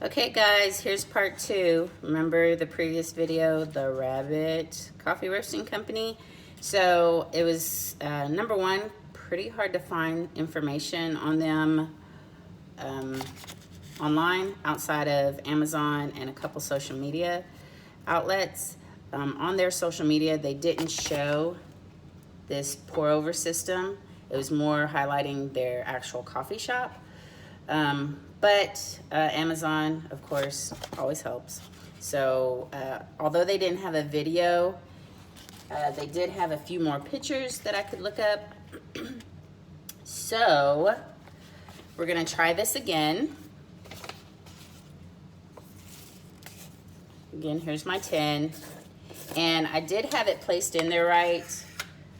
Okay guys, here's part 2. Remember the previous video, the Rabbit Coffee Roasting Company? So it was, number one, pretty hard to find information on them online outside of Amazon and a couple social media outlets. On their social media, they didn't show this pour over system. It was more highlighting their actual coffee shop. But Amazon, of course, always helps. So although they didn't have a video, they did have a few more pictures that I could look up. So we're gonna try this again. Again, here's my tin. And I did have it placed in there right.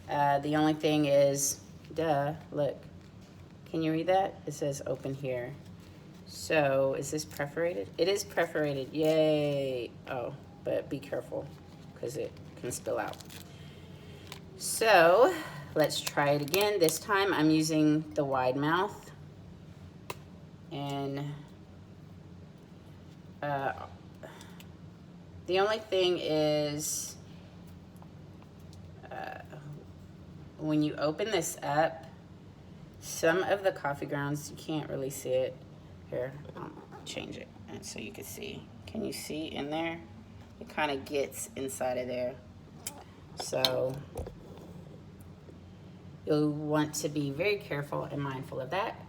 The only thing is, look. Can you read that? It says open here. So is this perforated? It is perforated, yay. Oh, but be careful because it can spill out. So let's try it again. This time I'm using the wide mouth. And the only thing is when you open this up, some of the coffee grounds, you can't really see it. Here, I'll change it and so you can see. Can you see in there? It kind of gets inside of there. So you'll want to be very careful and mindful of that.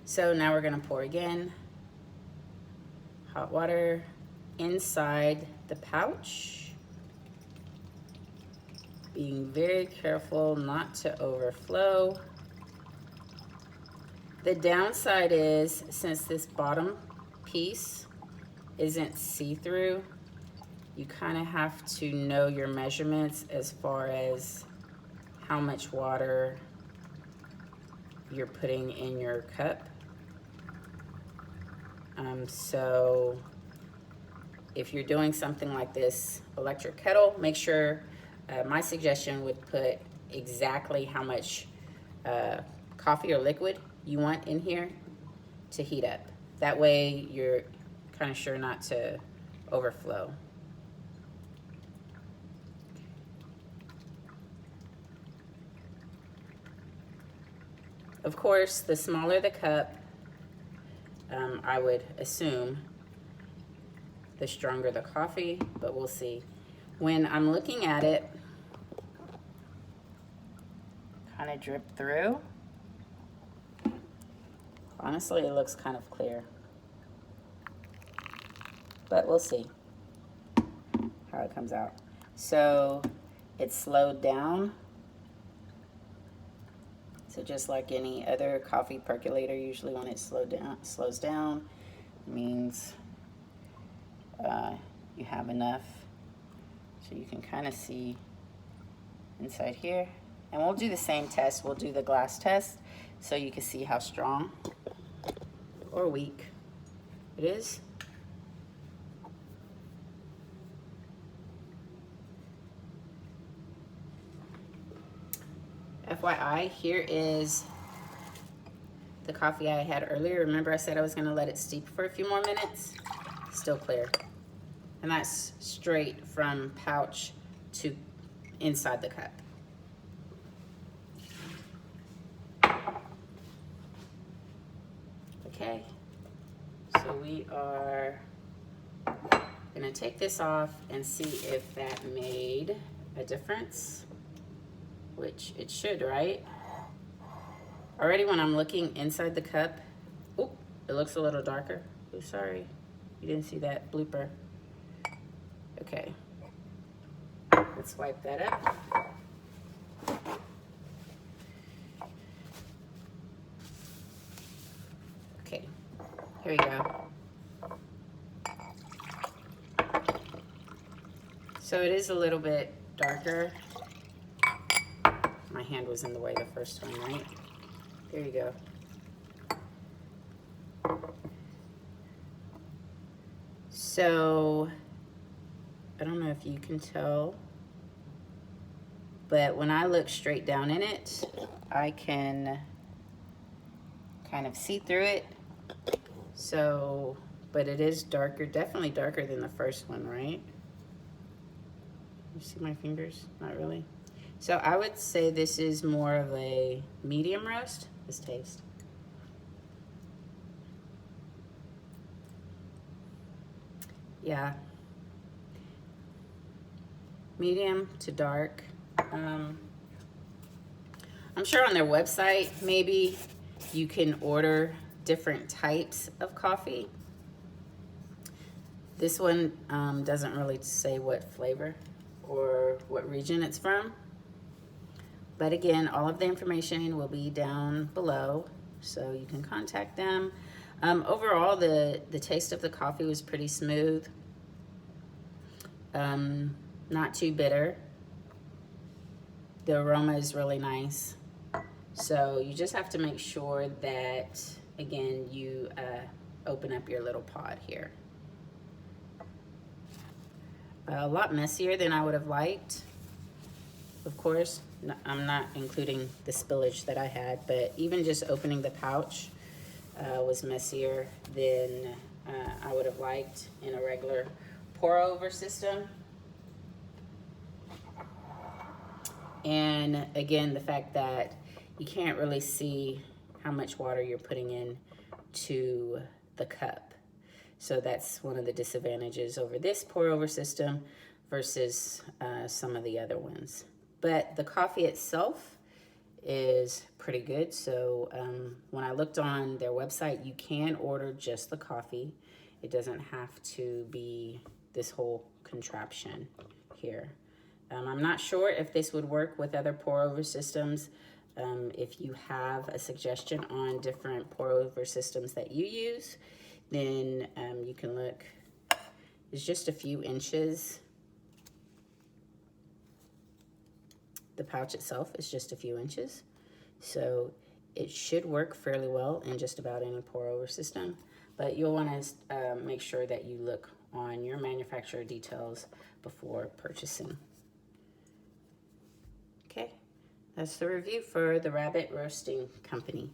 So now we're gonna pour again. Hot water inside the pouch. Being very careful not to overflow. The downside is, since this bottom piece isn't see-through, you kind of have to know your measurements as far as how much water you're putting in your cup. So if you're doing something like this electric kettle, make sure, my suggestion would put exactly how much coffee or liquid you want in here to heat up. That way you're kind of sure not to overflow. Of course, the smaller the cup, I would assume the stronger the coffee, but we'll see. When I'm looking at it, kind of drip through. Honestly, it looks kind of clear, but we'll see how it comes out. So it's slowed down. So just like any other coffee percolator, usually when it slows down, means you have enough. So you can kind of see inside here. And we'll do the same test. We'll do the glass test so you can see how strong or weak it is. FYI, here is the coffee I had earlier. Remember I said I was gonna let it steep for a few more minutes? Still clear. And that's straight from pouch to inside the cup. Okay, so we are gonna take this off and see if that made a difference, which it should, right? Already when I'm looking inside the cup, oh, it looks a little darker. Oh, sorry, you didn't see that blooper. Okay, let's wipe that up. Okay, here we go. So it is a little bit darker. My hand was in the way the first time, right? There you go. So, I don't know if you can tell, but when I look straight down in it, I can kind of see through it. So but it is darker, definitely darker than the first one, right? You see my fingers? Not really. So I would say this is more of a medium roast. Let's taste. Yeah. Medium to dark. I'm sure on their website, maybe you can order different types of coffee. This one doesn't really say what flavor or what region it's from. But again, all of the information will be down below, so you can contact them. Overall, the taste of the coffee was pretty smooth. Not too bitter. The aroma is really nice. So you just have to make sure that, again, you open up your little pod here. A lot messier than I would have liked. Of course, I'm not including the spillage that I had, but even just opening the pouch was messier than I would have liked in a regular pour-over system. And again, the fact that you can't really see how much water you're putting in to the cup. So that's one of the disadvantages over this pour-over system versus some of the other ones. But the coffee itself is pretty good. So when I looked on their website, you can order just the coffee. It doesn't have to be this whole contraption here. I'm not sure if this would work with other pour-over systems. If you have a suggestion on different pour-over systems that you use, then you can look. It's just a few inches. The pouch itself is just a few inches. So it should work fairly well in just about any pour-over system. But you'll want to make sure that you look on your manufacturer details before purchasing. Okay, that's the review for the Rabbit Roasting Company.